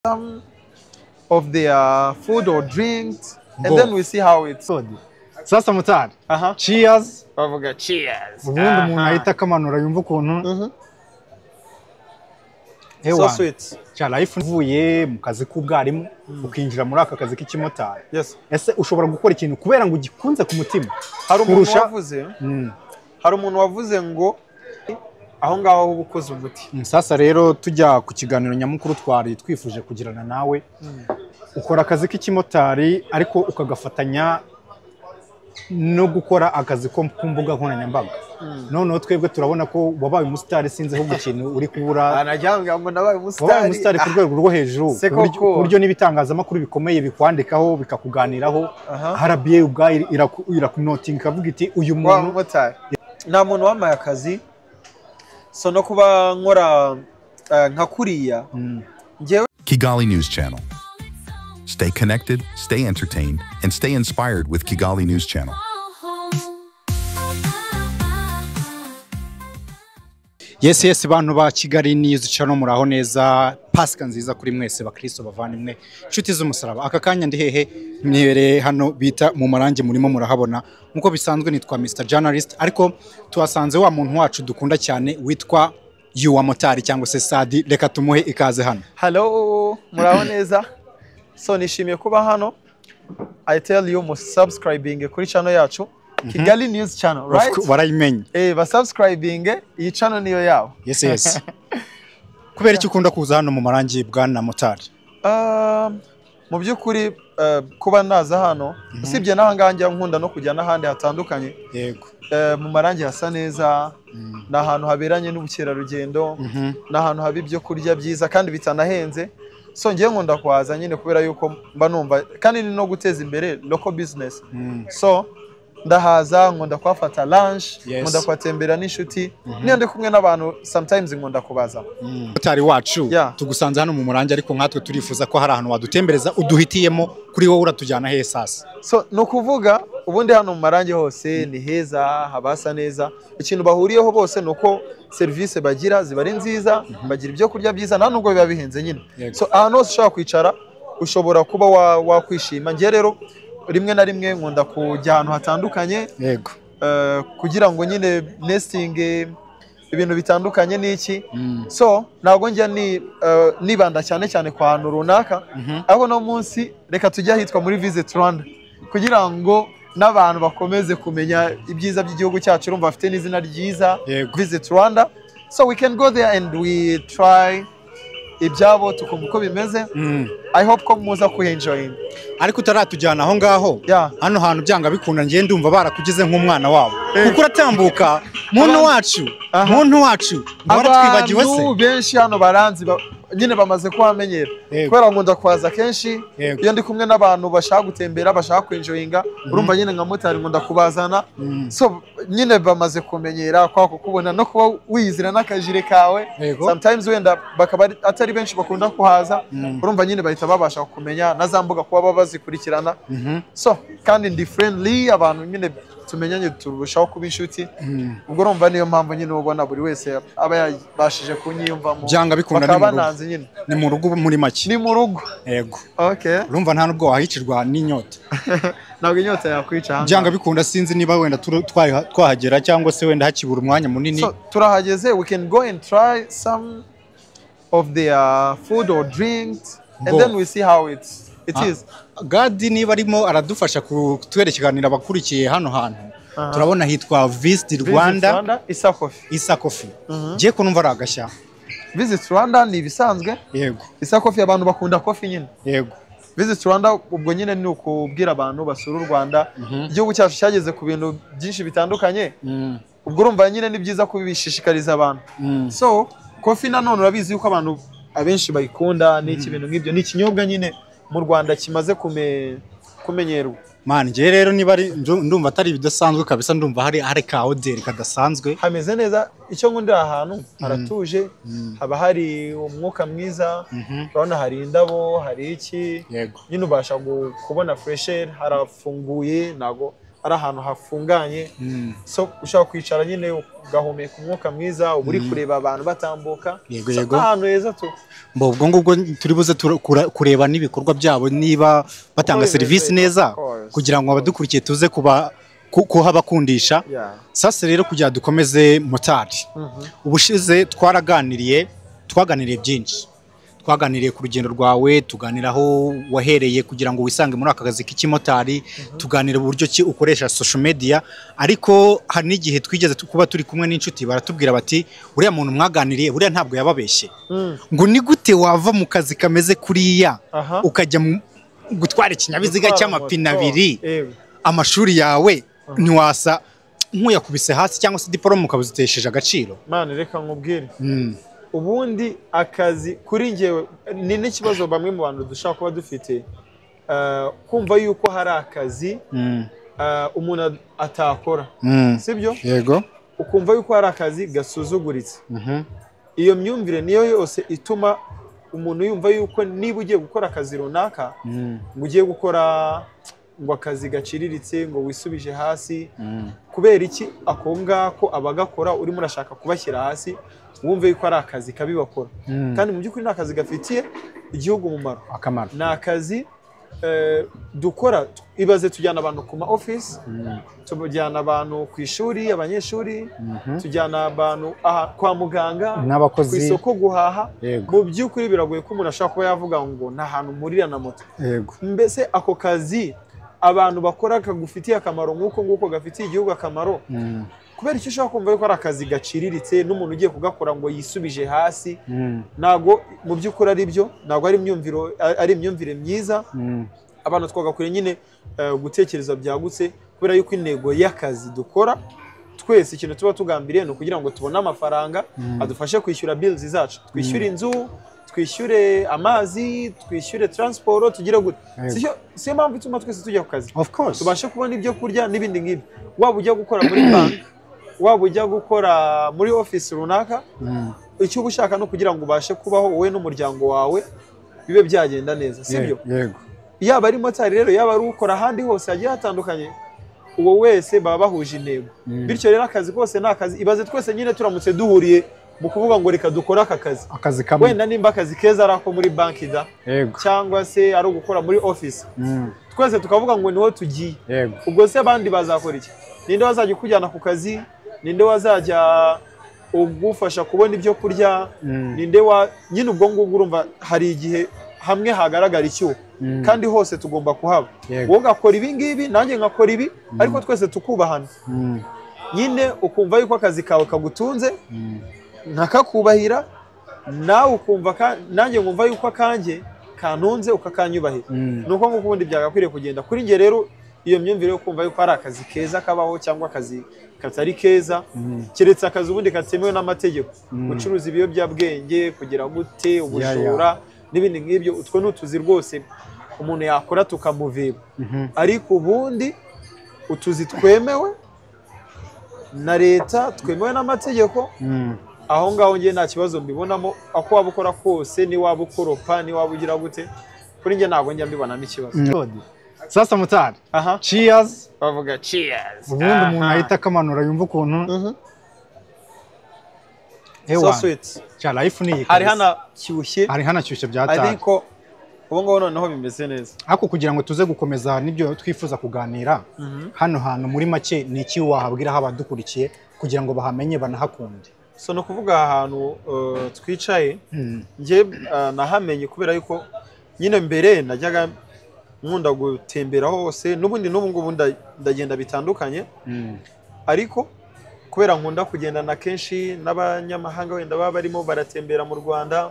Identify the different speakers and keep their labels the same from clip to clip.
Speaker 1: some of their food or drinks, and then we see how it's
Speaker 2: good. Sasa mutari. Cheers.
Speaker 1: Bavuga cheers.
Speaker 2: Ubundi umuntu ahita kamanura yumva ukuntu.
Speaker 1: So sweet.
Speaker 2: Cha life uvuye mu kazi k'ubwarimu ukinjira muri aka kazi k'ikimotari.
Speaker 1: Yes.
Speaker 2: Ese ushobora gukora ikintu kubera ngo ugikunze ku mutima.
Speaker 1: Hari umuntu wavuze ngo aho ngaho ubukoze umuti.
Speaker 2: Sasa rero tujya ku kiganiro nyamukuru twari twifuje kugirana nawe. Ukora akazi k'ikimotari ariko ukagafatanya no gukora akazi ko kumbuga nkoranyambaga. Noneho twebwe turabona ko wabaye umusitari sinze ho gukintu uri kubura.
Speaker 1: Anajyanga ngo nabaye umusitari
Speaker 2: ku rwego rwo hejuru. Buryo n'ibitangazamakuru bikomeye bikwandikaho bikakuganiraho. RBA ubwayo irakunotinga ikavuga iti uyu muntu
Speaker 1: nta muntu wamaye akazi. So no kuba nkora nka kuriya.
Speaker 3: Kigali News Channel. Stay connected, stay entertained, and stay inspired with Kigali News Channel.
Speaker 2: Yes, bantu ba Kigali News Channel muraho neza. Pasika nziza kuri mwese bakristo bavandimwe nshuti z'umusaraba. Aka kanya ndi hehe mnibereye hano bita mu marange murimo murahabona. Nkuko bisanzwe nitwa Mr Journalist, ariko tuhasanze wa muntu wacu dukunda cyane witwa Yuwa Motari cyangwa se Sadi. Reka tumuhe ikaze hano.
Speaker 1: Hello, muraho neza. So nishimiye kuba hano. I tell you mu subscribing kuri channel yacu Kigali News Channel, right?
Speaker 2: Warayimenye.
Speaker 1: Ba subscribing iyi channel niyo yawo.
Speaker 2: Yes. Kubera iki ukunda kuza hano mu marangi bwana Motari?
Speaker 1: Mu byukuri kuba naza hano usibye nahanganje nkunda no kujya n'ahandi hatandukanye.
Speaker 2: Yego.
Speaker 1: Mu marangi hasa neza, n'ahantu haberanye n'ubukerarugendo, n'ahantu habi byo kurya byiza kandi bitanahenze. So ngiye nkunda kwaza nyine kubera yuko mba numva kandi ni no guteza imbere local business. So ndahaza nkunda kwafata lunch, nkunda kwatembera n'inshuti, niyo ndi kumwe n'abantu sometimes nkunda kubaza.
Speaker 2: Motari wacu tugusanze hano mu murangi, ariko nkatwe turifuza ko hari ahantu wadutembereza uduhitiyemo kuri wowe uratujyana he sasa.
Speaker 1: So no kuvuga ubundi hano mu marangi hose ni heza, habasa neza. Ikintu bahuriyeho bose nuko service bagira ziba ari nziza, bagira ibyo kurya byiza nta nubwo biba bihenze nyine. So ahantu hose ushaka kwicara ushobora kuba wakwishima. Ngiye rero rimwe na rimwe nkunda kujya ahantu hatandukanye.
Speaker 2: Yego.
Speaker 1: Kugira ngo nyine nesting ibintu bitandukanye n'iki. So ntabwo njya nibanda cyane kwa hantu runaka. Aho no munsi reka tujya hitwa muri Visit Rwanda kugira ngo n'abantu bakomeze kumenya ibyiza by'igihugu cyacu. Urumva bafite n'izina ryiza Visit Rwanda. So we can go there and we try ibyabo tukumva uko bimeze. I hope ko muza kuenjoy.
Speaker 2: Ariko utaratujyana aho ngaho. Hano hantu byanga bikunda ngiye ndumva barakugize nk'umwana wabo. Kuko uratambuka muntu wacu. Baratwibagiwe se.
Speaker 1: Abantu benshi hano baranzi nyine bamaze kuhamenyera. Kubera nkunda kwaza kenshi iyo ndi kumwe n'abantu bashaka gutembera, bashaka kwenjoyinga. Urumva nyine nka Motari nkunda kubazana. So nyine bamaze kumenyera kwa kukubona no kuba wizira n'akajire kawe. Sometimes wenda bakaba atari benshi bakunda kuhaza. Urumva nyine bahita babasha kumenya nazambuga kuba babazikurikirana. So kandi ndi friendly, abantu nyine tumenyanye turushaho kuba inshuti. Ubwo urumva niyo mpamvu nyine ubona buri wese aba yabashije kunyiyumvamo.
Speaker 2: Byanga bikunda ni mu rugo muri make.
Speaker 1: Ni mu rugo.
Speaker 2: Yego.
Speaker 1: Okay.
Speaker 2: Urumva nta nubwo wahicirwa n'inyota.
Speaker 1: Ntabwo inyota yakwica hano.
Speaker 2: Byanga bikunda sinzi niba wenda twahagera cyangwa se wenda hakibura umwanya munini.
Speaker 1: So turahageze, we can go and try some of their food or drinks, and then we see how it is.
Speaker 2: Gadi niba arimo aradufasha kutwerekanira abakurikiye hano hantu. Turabona hitwa Visit Rwanda Isa Coffee. Giye ko numva aragashya.
Speaker 1: Visit Rwanda ni bisanzwe.
Speaker 2: Yego.
Speaker 1: Isa Coffee abantu bakunda coffee nyine.
Speaker 2: Yego.
Speaker 1: Visit Rwanda ubwo nyine ni ukubwira abantu basura u Rwanda. Igihugu cyacu cyageze ku bintu byinshi bitandukanye. Ubwo urumva nyine ni byiza kubishishikariza abantu. So coffee nanone urabizi yuko abantu abenshi bayikunda n'iki bintu nk'ibyo. Ni ikinyobwa nyine mu Rwanda kimaze kumenyerwa.
Speaker 2: Man, ngiye rero niba ari ndumva atari bidasanzwe kabisa, ndumva hari ka hotel kadasanzwe.
Speaker 1: Hameze neza, icyo nkundira ahantu haratuje, haba hari umwuka mwiza. Urabona hari indabo, hari iki. Nyine ubasha kubona fresh air, harafunguye, ari ahantu hafunganye so ushaka kwicara nyine ugahumeka umwuka mwiza uri kureba abantu batambuka ahantu heza tu
Speaker 2: ubwo ngubwo turi buze kureba n'ibikorwa byabo niba batanga serivisi neza kugira ngo abadukurikiye tuze kuhabakundisha sasa rero kugira dukomeze motari ubushize twaganiriye byinshi twaganiriye ku rugendo rwawe tuganira aho wahereye kugira ngo wisange muri aka kazi k'ikimotari tuganira uburyo ki ukoresha social media ariko hari n'igihe twigeze kuba turi kumwe n'inshuti baratubwira bati uriya muntu mwaganiriye buriya ntabwo yababeshye ngo ni gute wava mu kazi kameze kuriya ukajya gutwara ikinyabiziga cy'amapine abiri amashuri yawe ntiwasa nk'uyakubise hasi cyangwa se diplome ukabuzitesheje agaciro
Speaker 1: mane reka nkubwire ubundi akazi kuri ngewe ni n'ikibazo bamwe mu bantu dushaka kuba dufite kumva yuko hari akazi umuntu atakora sibyo
Speaker 2: yego
Speaker 1: ukumva yuko hari akazi gasuzuguritse iyo myumvire niyo yose ituma umuntu yumva yuko niba ugiye gukora akazi runaka ngo ugiye gukora ngo akazi gaciriritse ngo wisubije hasi kubera iki ako ngako abagakora urimo urashaka kubashyira hasi wumve yuko ari akazi kabi bakora kandi mu by'ukuri ni akazi gafitiye igihugu umumaro ni akazi dukora ibaze tujyana abantu ku ma office tujyana abantu ku ishuri abanyeshuri tujyana abantu kwa muganga ku isoko guhaha mu by'ukuri biragoye ko umuntu ashaka kuba yavuga ngo nta hantu murira na moto mbese ako kazi abantu bakora kagufitiye akamaro nk'uko nguko gafitiye igihugu akamaro kubera icyo ushaka kumva yuko ari akazi gaciriritse n'umuntu ugiye kugakora ngo yisubije hasi ntago mu by'ukuri ari byo ntago ari imyumvire myiza abantu twagakwiye nyine gutekereza byagutse kubera yuko intego y'akazi dukora twese ikintu tuba tugambiriye ni ukugira ngo tubone amafaranga adufashe kwishyura bills zacu twishyure inzu twishyure amazi twishyure transport tugire gute siyo mpamvu ituma twese tujya ku kazi tubashe kubona ibyo kurya n'ibindi nk'ibi waba ujya gukora muri bank waba ujya gukora muri office runaka icyo ushaka no kugira ngo ubashe kubaho wowe n'umuryango wawe bibe byagenda neza sibyo yaba ari motari rero yaba ari ukora ahandi hose hagiye hatandukanye uwo wese baba bahuje intego bityo rero akazi kose ni akazi ibaze twese nyine turamutse duhuriye mu kuvuga ngo reka dukora akazi kamwe wenda nimba akazi keza ari ako muri banki da cyangwa se ari ugukora muri office twese tukavuga ngo niho tugiye ubwo se abandi bazakora iki ninde wazajya kujyana ku kazi ninde wazajya ugufasha kubona ibyo kurya ninde nyine ubwo ngubwo urumva hari igihe hamwe hagaragara icyuho kandi hose tugomba kuhaba wowe ugakora ibi ngibi nanjye ngakora ibi ariko twese tukubahana nyine ukumva yuko akazi kawe kagutunze ntakakubahira nawe ukumva nanjye nkumva yuko akanjye kantunze ukakanyubahira nuko nguko ubundi byagakwiriye kugenda kuri nge rero iyo myumvire yo kumva yuko ari akazi keza kabaho cyangwa akazi katari keza keretse akazi ubundi katemewe n'amategeko gucuruza ibiyobyabwenge kugira gute ubujura n'ibindi nk'ibyo utwo n'utuzi rwose umuntu yakora tukamuveba ariko ubundi utuzi twemewe na leta twemewe n'amategeko aho ngaho ngiye nta kibazo mbibonamo ako waba ukora kose ni waba ukoropa ni waba ugira gute kuri nge ntabwo njya mbibonamo ikibazo
Speaker 2: sasa mutari cheers
Speaker 1: bavuga cheers
Speaker 2: ubundi umuntu ahita akamanura yumva ukuntu
Speaker 1: so sweet
Speaker 2: cya life ni
Speaker 1: hari hanashyushye
Speaker 2: byatari
Speaker 1: ariko ubu ngubu noneho bimeze neza
Speaker 2: ariko kugira ngo tuze gukomeza n'ibyo twifuza kuganira hano hantu muri make ni iki wahabwira abadukurikiye kugira ngo bahamenye banahakunde
Speaker 1: so no kuvuga ahantu twicaye nge nahamenye kubera yuko nyine mbere najyaga nkunda gutembera hose n'ubundi n'ubu ngubu ndagenda bitandukanye ariko kubera nkunda kugendana kenshi n'abanyamahanga wenda baba barimo baratembera mu Rwanda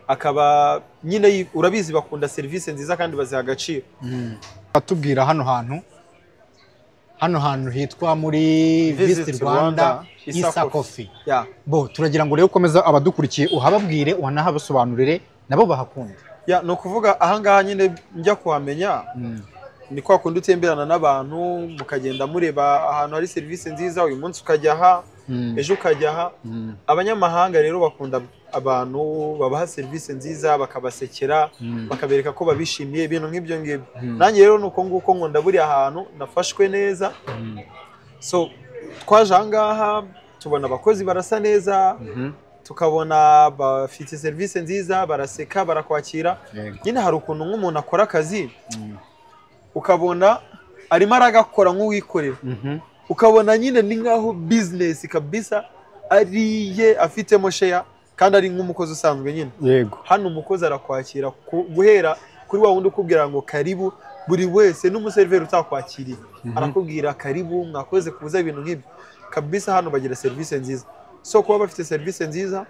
Speaker 1: akaba nyine urabizi bakunda serivisi nziza kandi baziha agaciro
Speaker 2: batubwira hano hantu hitwa muri Visit Rwanda Isa Coffee bo turagira ngo rero ukomeza abadukurikiye uhababwire wanahabasobanurire nabo bahakunda
Speaker 1: no kuvuga ahangaha nyine njya kuhamenya ni kwa kundi utemberana n'abantu mukagenda mureba ahantu hari serivisi nziza uyu munsi ukajya aha ejo ukajyaha abanyamahanga rero bakunda abantu babaha serivisi nziza bakabasekera bakabereka ko babishimiye ibintu nk'ibyo ngibyo nanjye rero nuko nguko nkunda buri ahantu nafashwe neza so twaje ahangaha tubona abakozi barasa neza tukabona bafite serivisi nziza baraseka barakwakira nyine hari ukuntu nk'umuntu akora akazi ukabona arimo aragakora nk'uwikorera ukabona nyine ni nkaho business kabisa ariye afitemo share kandi ari nk'umukozi usanzwe nyine
Speaker 2: yego
Speaker 1: hano umukozi arakwakira guhera kuri wa wundi ukubwira ngo karibu buri wese n'umuseriveri utakwakiriye arakubwira karibu mwakoze kuza ibintu nk'ibyo kabisa hano bagira serivisi nziza so kuba bafite serivisi nziza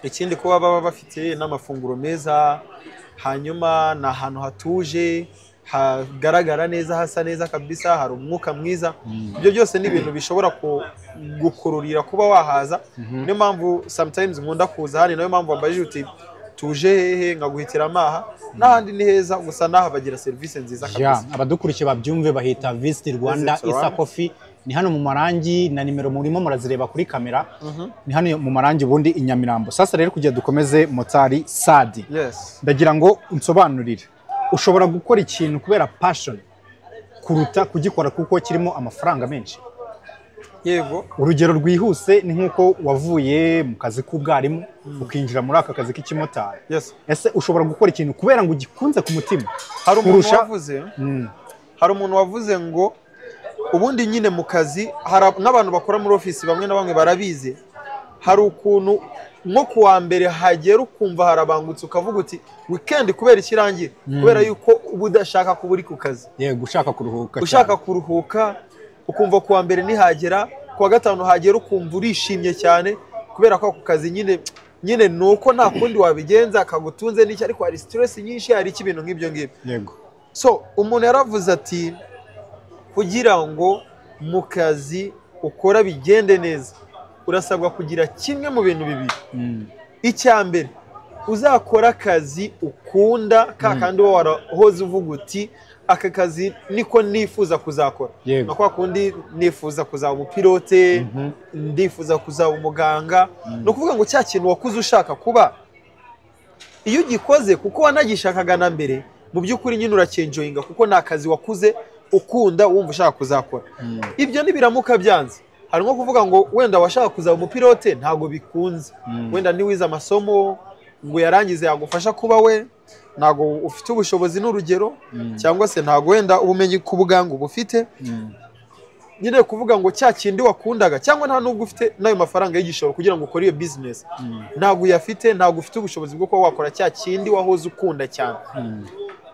Speaker 1: ikindi kuba baba bafite n'amafunguro meza hanyuma na ahantu hatuje hagaragara neza hasa neza kabisa hari umwuka mwiza ibyo byose ni ibintu bishobora gukururira kuba wahaza niyo mpamvu sometimes nkunda kuza hano nayo mpamvu wambajije uti tuje hehe ngaguhitira amaha n'ahandi ni heza gusa naha bagira serivisi nziza kabisa
Speaker 2: abadukurikiye babyumve bahita Visit Rwanda Isa Coffee ni hano mu Marangi na nimero murimo murazireba kuri kamera ni hano mu Marangi ubundi i Nyamirambo sasa rero kugira dukomeze Motari Sadi ndagira ngo unsobanurire ushobora gukora ikintu kubera passion kuruta kugikora kuko kirimo amafaranga menshi
Speaker 1: yego
Speaker 2: urugero rwihuse ni nkuko wavuye mu kazi k'ubwarimu ukinjira muri aka kazi k'ikimotari ese ushobora gukora ikintu kubera ngo ugikunze ku mutima
Speaker 1: hari umuntu wavuze ngo ubundi nyine mu kazi n'abantu bakora muri office bamwe na bamwe barabizi hari ukuntu nko kuwa mbere hagera ukumva harabangutse ukavuga uti weekend kubera ikirangira kubera yuko uba udashaka kuba uri ku kazi
Speaker 2: yego ushaka
Speaker 1: kuruhuka ukumva kuwa mbere nihagera kuwa gatanu hagera ukumva urishimye cyane kubera ko ku kazi nyine nuko nta kundi wabigenza akagutunze n'iki ariko hari stress nyinshi hari ibintu nk'ibyo ngibyo
Speaker 2: yego
Speaker 1: so umuntu yaravuze ati kugira ngo mu kazi ukora bigende neza urasabwa kugira kimwe mu bintu bibiri icya mbere uzakora akazi ukunda kandi warahoze uvuga uti aka kazi niko nifuza kuzakora kwa kundi nifuza kuzaba umupilote ndifuza kuzaba umuganga no kuvuga ngo cya kintu wakuze ushaka kuba iyo ugikoze kuko wanagishakaga na mbere mu by'ukuri nyine uracenjoyinga kuko ni akazi wakuze ukunda wumva ushaka kuzakora ibyo nibiramuka byanze hari nko kuvuga ngo wenda washaka kuzaba umupilote ntago bikunze wenda niwize amasomo ngo yarangize yagufasha kuba we ntago ufite ubushobozi n'urugero cyangwa se ntago wenda ubumenyi ku buganga ubufite nyine kuvuga ngo cya kindi wakundaga cyangwa nta nubwo ufite nayo mafaranga y'igishoro kugira ngo ukore iyo business ntago uyafite ntago ufite ubushobozi bwo kuba wakora cya kindi wahoze ukunda cyane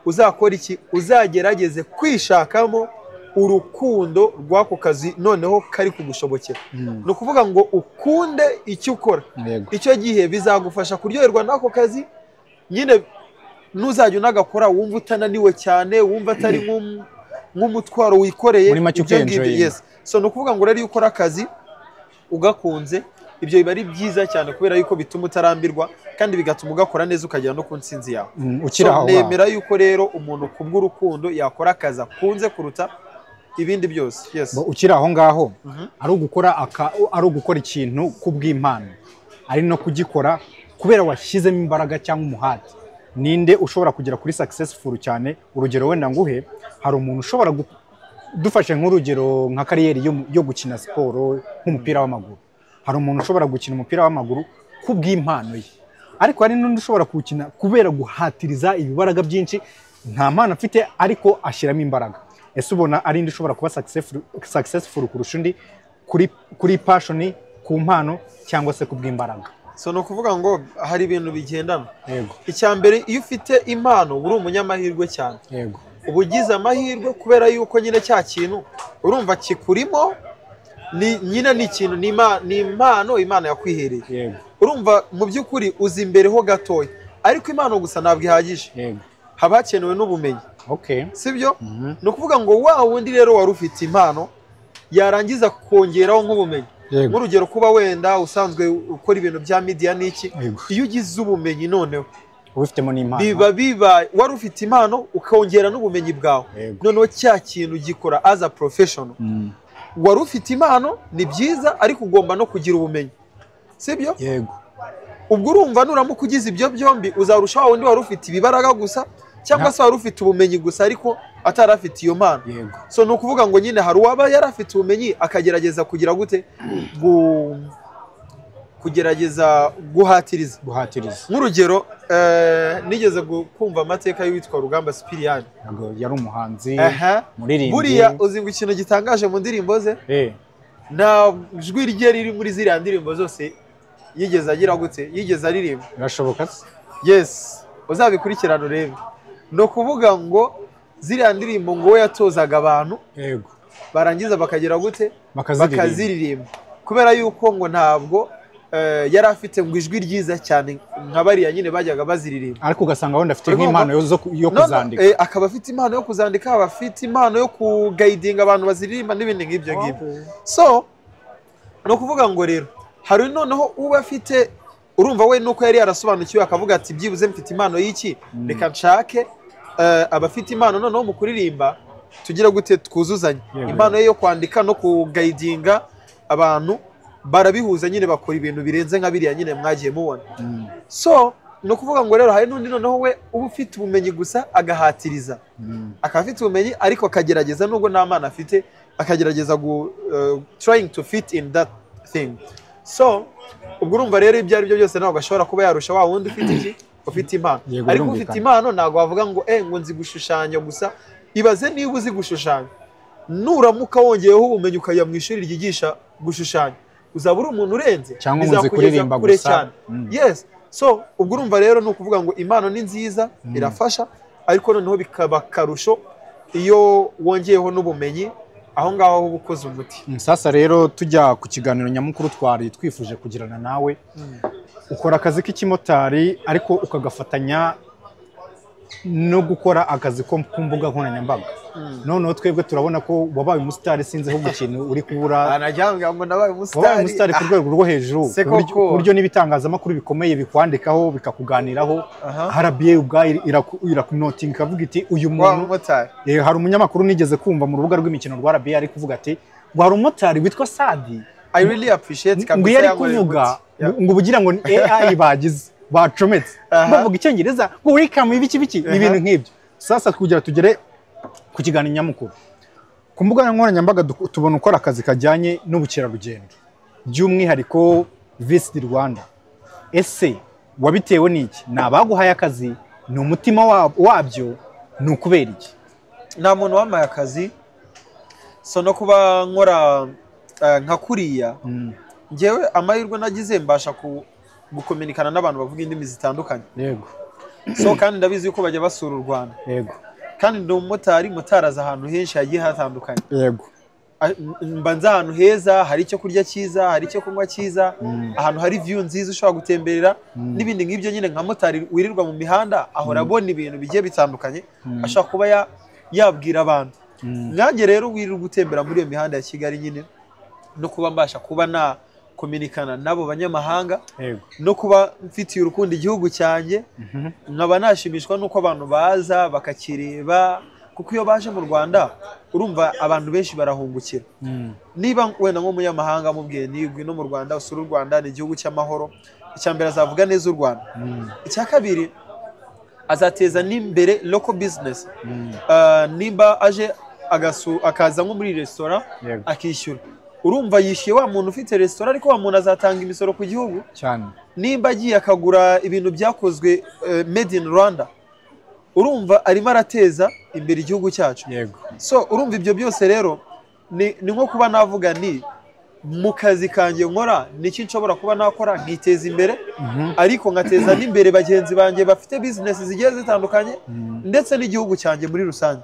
Speaker 1: uzakora iki uzagerageze kwishakamo urukundo rw'ako kazi noneho kari kugushobokera no kuvuga ngo ukunde icyo ukora icyo gihe bizagufasha kuryoherwa n'ako kazi nyine nuzajya unagakora wumva utananiwe cyane wumva atari nk'umutwaro wikoreye so no kuvuga ngo rero iyo ukora akazi ugakunze ibyo biba ari byiza cyane kubera yuko bituma utarambirwa kandi bigatuma ugakora neza ukagera no ku ntsinzi yawe nemera yuko rero umuntu kubw'urukundo yakora akazi akunze kuruta ibindi byose
Speaker 2: ukiri aho ngaho ari ugukora ikintu kubw'impano ari no kugikora kubera washyizemo imbaraga cyangwa umuhate ninde ushobora kugera kuri successful cyane urugero wenda nguhe hari umuntu ushobora dufashe nk'urugero nka kariyeri yo gukina siporo nk'umupira w'amaguru hari umuntu ushobora gukina umupira w'amaguru kubw'impano ye ariko hari n'undi ushobora kuwukina kubera guhatiriza ibibaraga byinshi nta mpano afite ariko ashyiramo imbaraga ese ubona ari indi ushobora kuba successful kurusha undi kuri passion ku mpano cyangwa se kubw'imbaraga
Speaker 1: so no kuvuga ngo hari ibintu bigendana icya mbere iyo ufite impano uri umunyamahirwe cyane uba ugize amahirwe kubera yuko nyine cya kintu urumva kikurimo nyine ni ikintu ni impano Imana yakwihereye urumva mu by'ukuri uzi imbere ho gatoya ariko impano gusa ntabwo ihagije haba hakenewe n'ubumenyi sibyo ni ukuvuga ngo wa wundi rero wari ufite impano yarangiza kongeraho nk'ubumenyi nk'urugero kuba wenda usanzwe ukora ibintu bya media n'iki iyo ugize ubumenyi noneho
Speaker 2: ubifitemo n'impano
Speaker 1: biba wari ufite impano ukongera n'ubumenyi bwawe noneho cya kintu gikora as a professional wari ufite impano ni byiza ariko ugomba no kugira ubumenyi sibyo
Speaker 2: yego
Speaker 1: ubwo urumva nuramuka ugize ibyo byombi uzarushaho wundi wari ufite ibibaraga gusa cyangwa se wari ufite ubumenyi gusa ariko atarafite iyo mpano so no kuvuga ngo nyine hari uwaba yarafite ubumenyi akagerageza kugira gute kugerageza guhatiriza nk'urugero nigeze kumva amateka y'uwitwa Rugamba Sipiriyani
Speaker 2: yari umuhanzi muririmbyi
Speaker 1: buriya uzi ngo ikintu gitangaje mu ndirimbo ze nta jwi rye riri muri ziriya ndirimbo zose yigeze agira gute yigeze aririmba
Speaker 2: birashoboka
Speaker 1: yes uzabikurikirana urebe no kuvuga ngo ziriya ndirimbo ngo we yatozaga abantu
Speaker 2: yego
Speaker 1: barangiza bakagira gute bakaziririmba kubera yuko ngo ntabwo yari afite ngo ijwi ryiza cyane nka bariya nyine bajyaga baziririmba
Speaker 2: ariko ugasanga wenda afite nk'impano yo kuzandika
Speaker 1: akaba afite impano yo kuzandika aba afite impano yo kugaidinga abantu baziririmba n'ibindi nk'ibyo ngibyo so no kuvuga ngo rero hari noneho uba afite urumva we nuko yari yarasobanukiwe akavuga ati byibuze mfite impano y'iki reka nshake abafite impano noneho mu kuririmba tugira gute twuzuzanye impano ye yo kwandika no kugaidinga abantu barabihuza nyine bakora ibintu birenze nka biriya nyine mwagiye mubona so no kuvuga ngo rero hari n'undi noneho we uba ufite ubumenyi gusa agahatiriza akaba afite ubumenyi ariko akagerageza nubwo nta mana afite akagerageza trying to fit in that thing so ubwo urumva rero ibyo ari byo byose ntabwo ashobora kuba yarusha wa wundi ufite iki ufite impano ariko ufite impano ntabwo wavuga ngo ngo nzi gushushanya gusa ibaze niba uzi gushushanya nuramuka wongeyeho ubumenyi ukajya mu ishuri ryigisha gushushanya uzaba uri umuntu urenze
Speaker 2: cyangwa uzi kuririmba gusa
Speaker 1: yes so ubwo urumva rero ni ukuvuga ngo impano ni nziza irafasha ariko noneho bikaba akarusho iyo wongeyeho n'ubumenyi aho ngaho uba ukoze umuti
Speaker 2: sasa rero tujya ku kiganiro nyamukuru twari twifuje kugirana nawe ukora akazi k'ikimotari ariko ukagafatanya no gukora akazi ko ku mbuga nkoranyambaga noneho twebwe turabona ko wabaye umusitari sinzi ahubwo ikintu uri kubura
Speaker 1: anajyanga ngo nabaye umusitari
Speaker 2: ku rwego rwo hejuru ku buryo n'ibitangazamakuru bikomeye bikwandikaho bikakuganiraho RBA ubwayo irakunotinga ikavuga iti uyu muntu hari umunyamakuru nigeze kumva mu rubuga rw'imikino rwa RBA ari kuvuga ati ngo hari umumotari witwa Sadi
Speaker 1: I really appreciate
Speaker 2: ngo yari kuvuga ngo bugira ngo AI bagize bacometse bavuga icyongereza ngo welcome ibiki ibintu nk'ibyo sasa kugira tugere ku kiganiro nyamukuru ku mbuga nkoranyambaga tubona ukora akazi kajyanye n'ubukerarugendo by'umwihariko Visit Rwanda ese wabitewe n'iki nabaguhaye akazi ni umutima wabyo ni ukubera iki
Speaker 1: nta muntu wamaye akazi so no kuba nkora nka kuriya ngewe amahirwe nagize mbasha gukominikana n'abantu bavuga indimi zitandukanye
Speaker 2: yego
Speaker 1: so kandi ndabizi yuko bajya basura u Rwanda
Speaker 2: yego
Speaker 1: kandi ndi umumotari mutaraza ahantu henshi hagiye hatandukanye
Speaker 2: yego
Speaker 1: mba nzi ahantu heza hari icyo kurya cyiza hari icyo kunywa cyiza ahantu hari view nziza ushobora gutemberera n'ibindi nk'ibyo nyine nka motari wirirwa mu mihanda ahora abona ibintu bigiye bitandukanye ashaka kuba yabwira abantu nanjye rero wirirwa gutembera muri iyo mihanda ya Kigali nyine no kuba mbasha kuba na kominikana nabo banyamahanga no kuba mfitiye urukundo igihugu cyanjye nkaba nashimishwa nuko abantu baza bakakireba kuko iyo baje mu Rwanda urumva abantu benshi barahungukira niba wenda nko munyamahanga mubwiye nigwi no mu Rwanda usura u Rwanda ni igihugu cy'amahoro icyambere azavuga neza u Rwanda icya kabiri azateza n'imbere local business nimba aje akaza nko muri restaurant akishyura urumva yishyuye wa muntu ufite restaurant ariko wa muntu azatanga imisoro ku gihugu
Speaker 2: cyane
Speaker 1: nimba agiye akagura ibintu byakozwe made in Rwanda urumva arimo arateza imbere igihugu cyacu
Speaker 2: yego
Speaker 1: so urumva ibyo byose rero ni nko kuba navuga ni mu kazi kanjye nkora niki nshobora kuba nakora nkiteza imbere ariko nkateza n'imbere bagenzi banjye bafite business zigiye zitandukanye ndetse n'igihugu cyanjye muri rusange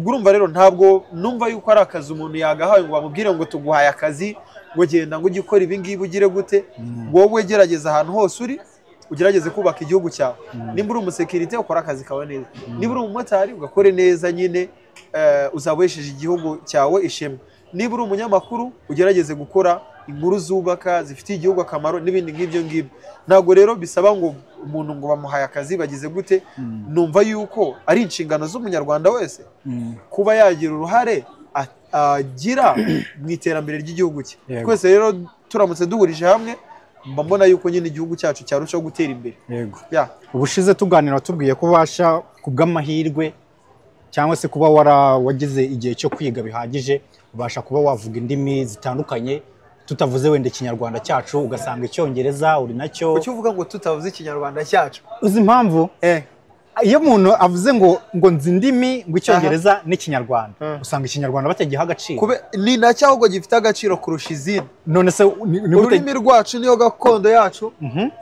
Speaker 1: urumva rero ntabwo numva yuko ari akazi umuntu yagahawe ngo bamubwire ngo tuguhaye akazi ngo genda ngo ujye ukora ibi ngibi ugire gute wowe gerageza ahantu hose uri ugerageze kubaka igihugu cyawe nimba uri umusekirite ukora akazi kawe neza niba uri umumotari ugakore neza nyine uzabesheje igihugu cyawe ishema niba uri umunyamakuru ugerageze gukora inkuru zubaka zifitiye igihugu akamaro n'ibindi nk'ibyo ngibyo ntabwo rero bisaba ngo umuntu ngo bamuhaye akazi bagize gute numva yuko ari inshingano z'umunyarwanda wese kuba yagira uruhare agira mu iterambere ry'igihugu cye. Twese rero turamutse duhurije hamwe mba mbona yuko nyine igihugu cyacu cyarushaho gutera imbere.
Speaker 2: Yego. Ubushize tuganira tubwiye ko ubasha kubw'amahirwe cyangwa se kuba wagize igihe cyo kwiga bihagije ubasha kuba wavuga indimi zitandukanye tutavuze wenda ikinyarwanda cyacu ugasanga icyongereza uri nacyo.
Speaker 1: Kuki uvuga ngo tutavuze ikinyarwanda cyacu?
Speaker 2: Uzi impamvu? Iyo umuntu avuze ngo nzi indimi ngo icyongereza n'ikinyarwanda usanga ikinyarwanda batagiha agaciro.
Speaker 1: Ni nacyo ahubwo gifite agaciro kurusha izindi.
Speaker 2: None se
Speaker 1: ururimi rwacu niyo gakondo yacu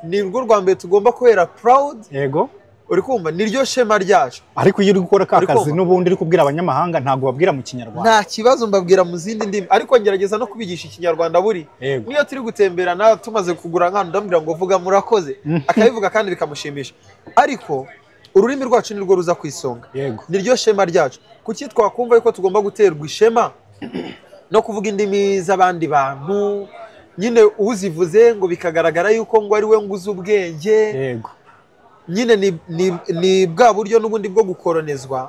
Speaker 1: ni rwo rwa mbere tugomba kubera proud.
Speaker 2: Yego.
Speaker 1: Uri kumva niryo shema ryacu.
Speaker 2: Ariko iyo uri gukora ka kazi n'ubundi uri kubwira abanyamahanga ntago babwira mu kinyarwanda.
Speaker 1: Nta kibazo mbabwira mu zindi ndimi ariko ngerageza no kubigisha ikinyarwanda buri. Niyo turi gutemberana tumaze kugura nk'ahantu ndambira ngo vuga murakoze akabivuga kandi bikamushimisha. Ariko ururimi rwacu nirwo ruza kwisonga. Niryo shema ryacu. Kuki twakumva yuko tugomba guterwa ishema no kuvuga indimi z'abandi bantu nyine uzivuze ngo bikagaragara yuko ngo ari we nguze ubwenge.
Speaker 2: Yego.
Speaker 1: Nyine ni bwa buryo n'ubundi bwo gukoronezwa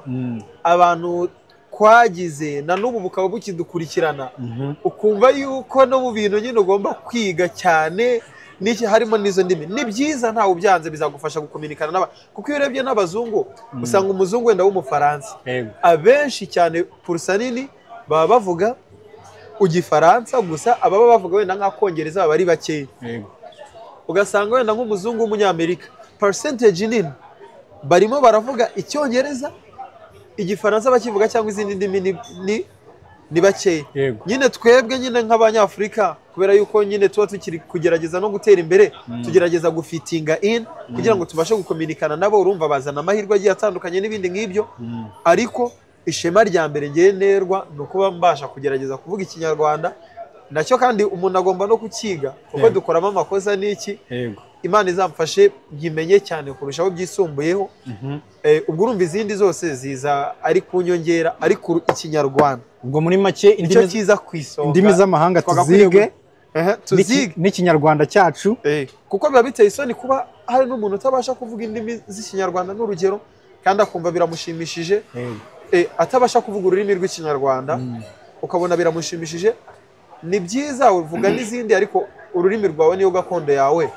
Speaker 1: abantu twagize na n'ubu bukaba bukidukurikirana ukumva yuko no mu bintu nyine ugomba kwiga cyane n'iki harimo n'izo ndimi. Ni byiza ntawe ubyanze bizagufasha gukominikana n'aba kuko iyo urebye n'abazungu usanga umuzungu wenda w'umufaransa abenshi cyane purusa nini baba bavuga igifaransa gusa ababa bavuga wenda nk'akongereza baba ari bakeya. Ugasanga wenda nk'umuzungu w'umunyamerika percentage nini barimo baravuga icyongereza igifaransa bakivuga cyangwa izindi ndimi ni bakeya. Nyine twebwe nyine nk'abanyafurika kubera yuko nyine tuba tukiri kugerageza no gutera imbere tugerageza gufitinga in kugira ngo tubashe gukominikana nabo. Urumva bazana amahirwe agiye atandukanye n'ibindi nk'ibyo ariko ishema rya mbere ngenerwa no kuba mbasha kugerageza kuvuga ikinyarwanda nacyo kandi umuntu agomba no kukiga kuko dukoramo amakosa n'iki. Imana izamfashe ngimenye cyane kurushaho byisumbuyeho. Ubwo urumva izindi zose ziza ari kunyongera ariko ikinyarwanda
Speaker 2: ubwo muri make
Speaker 1: indimi kiza kwisonga
Speaker 2: indimi z'amahanga tuzige n'ikinyarwanda cyacu
Speaker 1: kuko biba biteye isoni kuba hari n'umuntu utabasha kuvuga indimi z'ikinyarwanda n'urugero kandi akumva biramushimishije atabasha kuvuga ururimi rw'ikinyarwanda ukabona biramushimishije. Ni byiza uvuga n'izindi ariko ururimi rwawe niyo gakondo yawe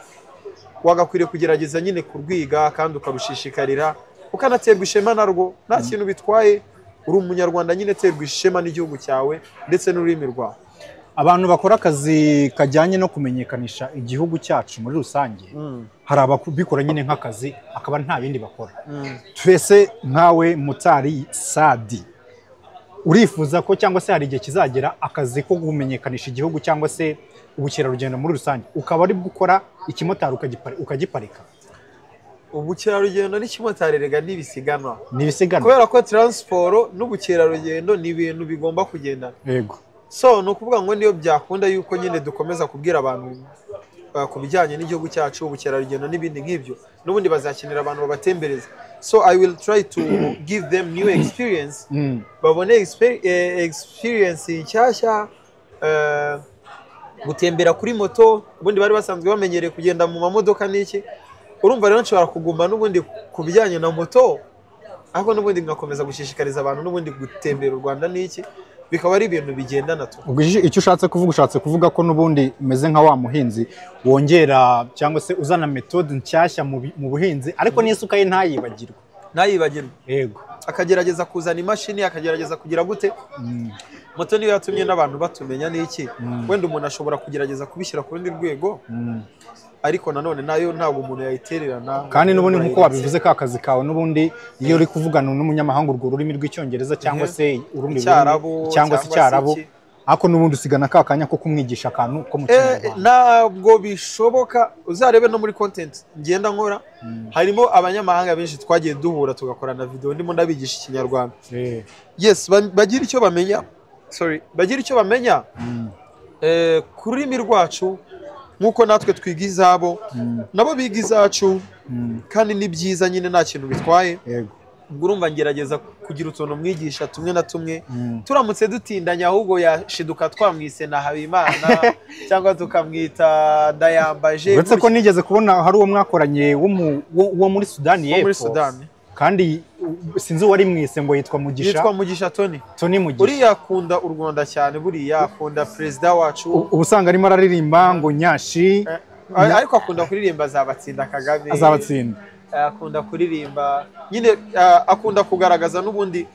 Speaker 1: wagakwiriye kugerageza nyine kurwiga kandi ukarushishikarira ukanaterwa ishema narwo. Nta kintu bitwaye uri umunyarwanda nyine terwa ishema n'igihugu cyawe ndetse n'ururimi rwawe.
Speaker 2: Abantu bakora akazi kajyanye no kumenyekanisha igihugu cyacu muri rusange hari ababikora nyine nk'akazi akaba nta bindi bakora. Twese nkawe Mutari Sadi urifuza ko cyangwa se hari igihe kizagera akazi ko kumenyekanisha igihugu cyangwa se ubukerarugendo muri rusange ukaba ari gukora ikimotari ukagiparika?
Speaker 1: Ubukerarugendo n'ikimotari rega n'ibisiganwa
Speaker 2: kubera
Speaker 1: ko transport n'ubukerarugendo ni ibintu bigomba kugendana.
Speaker 2: So
Speaker 1: ni ukuvuga ngo niyo byakunda yuko nyine dukomeza kubwira abantu ku bijyanye n'igihugu cyacu ubukerarugendo n'ibindi nk'ibyo n'ubundi bazakenera abantu babatembereza. So I will try to give them new experience. Babone experience nshyashya gutembera kuri moto ubundi bari basanzwe bamenyereye kugenda mu mamodoka n'iki. Urumva rero nshobora kuguma n'ubundi ku bijyanye na moto ariko n'ubundi ngakomeza gushishikariza abantu n'ubundi gutembera u Rwanda n'iki bikaba ari ibintu bigendana tu.
Speaker 2: Icyo ushatse kuvuga ko n'ubundi umeze nka wa muhinzi wongera cyangwa se uzana metode nshyashya mu buhinzi ariko n'isuka ye ntayibagirwe.
Speaker 1: Yego. Akagerageza kuzana imashini akagerageza kugira gute. Moto niyo yatumye n'abantu batumenya n'iki. Wenda umuntu ashobora kugerageza kubishyira ku rundi rwego ariko nanone nayo ntabwo umuntu yayitererana.
Speaker 2: Kandi n'ubundi nkuko wabivuze ka kazi kawe n'ubundi iyo uri kuvugana n'umunyamahanga urwo rurimi rw'icyongereza cyangwa se ururimi cyangwa se icyarabu ako n'ubundi usigana ka kanya ko kumwigisha akantu ko mu Kinyarwanda.
Speaker 1: Ntabwo bishoboka. Uzarebe no muri content ngenda nkora harimo abanyamahanga benshi twagiye duhura tugakorana video ndimo ndabigisha ikinyarwanda. Yes, bagira icyo bamenya. Bagira icyo bamenya ku rurimi rwacu nkuko natwe twiga izabo nabo biga izacu kandi ni byiza nyine nta kintu bitwaye. Urumva ngerageza kugira utuntu mwigisha tumwe na tumwe turamutse dutindanya ahubwo yashiduka twamwise na Habimana cyangwa tukamwita Dayambaje.
Speaker 2: Uretse ko nigeze kubona hari uwo mwakoranye wo muri Sudani y'Epfo kandi sinzi uwari mwise ngo yitwa
Speaker 1: Mugisha Tony
Speaker 2: Mugisha
Speaker 1: uriya akunda u Rwanda cyane buriya akunda president wacu
Speaker 2: ubusanga arimo araririmba ngo nyashi
Speaker 1: ariko akunda kuririmba Azabatsinda Kagame
Speaker 2: Azabatsinda
Speaker 1: akunda kuririmba nyine akunda kugaragaza n'ubundi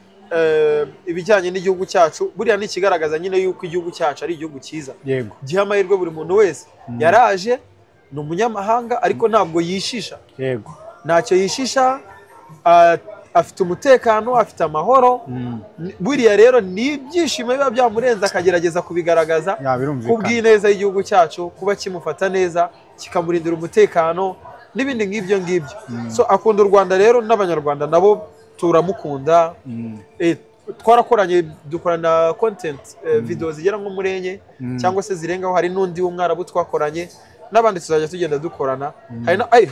Speaker 1: ibijyanye n'igihugu cyacu buriya n'ikigaragaza nyine yuko igihugu cyacu ari igihugu cyiza
Speaker 2: yego
Speaker 1: giha amahirwe buri muntu wese yaraje ni umunyamahanga ariko ntabwo yishisha
Speaker 2: yego
Speaker 1: ntacyo yishisha afite umutekano afite amahoro buriya rero ni ibyishimo biba byamurenze akagerageza kubigaragaza kubw'ineza y'igihugu cyacu kuba kimufata neza kikamurindira umutekano n'ibindi nk'ibyo ngibyo so akunda u Rwanda rero n'abanyarwanda nabo turamukunda twarakoranye dukorana content video zigera nko muri enye cyangwa se zirengaho hari n'undi w'umwarabu twakoranye n'abandi tuzajya tugenda dukorana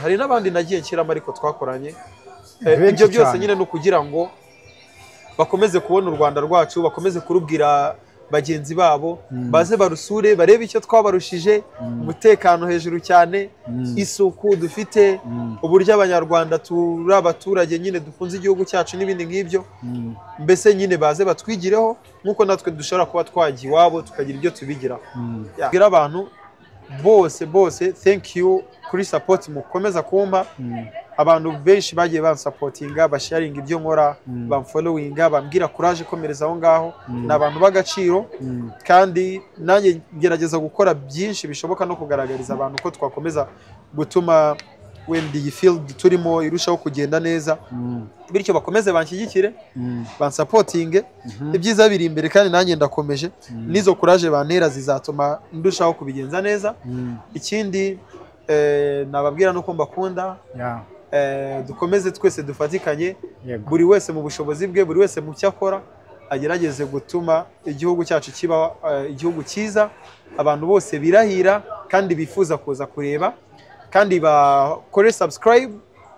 Speaker 1: hari n'abandi nagiye nshyiramo ariko twakoranye ibyo byose nyine no kugira ngo bakomeze kubona u Rwanda rwacu bakomeze kurubwira bagenzi babo baze barusure barebe icyo twabarushije umutekano hejuru cyane isuku dufite uburyo abanyarwanda turi abaturage nyine dukunze igihugu cyacu n'ibindi nk'ibyo mbese nyine baze batwigireho nk'uko natwe dushobora kuba twagiye iwabo tukagira ibyo tubigiraho bwira abantu bose thank you kuri support mukomeza kumpa abantu benshi bagiye bansapotinga basharinga ibyo nkora bamfollowinga bambwira courage komereza aho ngaho n'abantu bagaciro kandi nanjye ngerageza gukora byinshi bishoboka no kugaragariza abantu ko twakomeza gutuma wendi iyi field turimo irushaho kugenda neza bityo bakomeze banshyigikire bansapotinge ibyiza biri imbere kandi nanjye ndakomeje nizo courage bantera zizatuma ndushaho kubigenza neza ikindi nababwira nuko mbakunda dukomeze twese dufatikanye buri wese mu bushobozi bwe buri wese mu cyo akora agerageze gutuma igihugu cyacu kiba igihugu cyiza abantu bose birahira kandi bifuza kuza kureba kandi bakore subscribe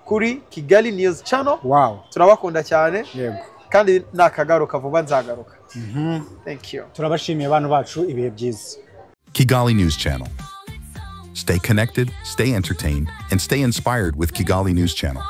Speaker 1: kuri Kigali News Channel turabakunda cyane kandi nakagaruka vuba nzagaruka thank you
Speaker 2: turabashimiye abantu bacu ibihe byiza
Speaker 3: Kigali News Channel. Stay connected, stay entertained, and stay inspired with Kigali News Channel.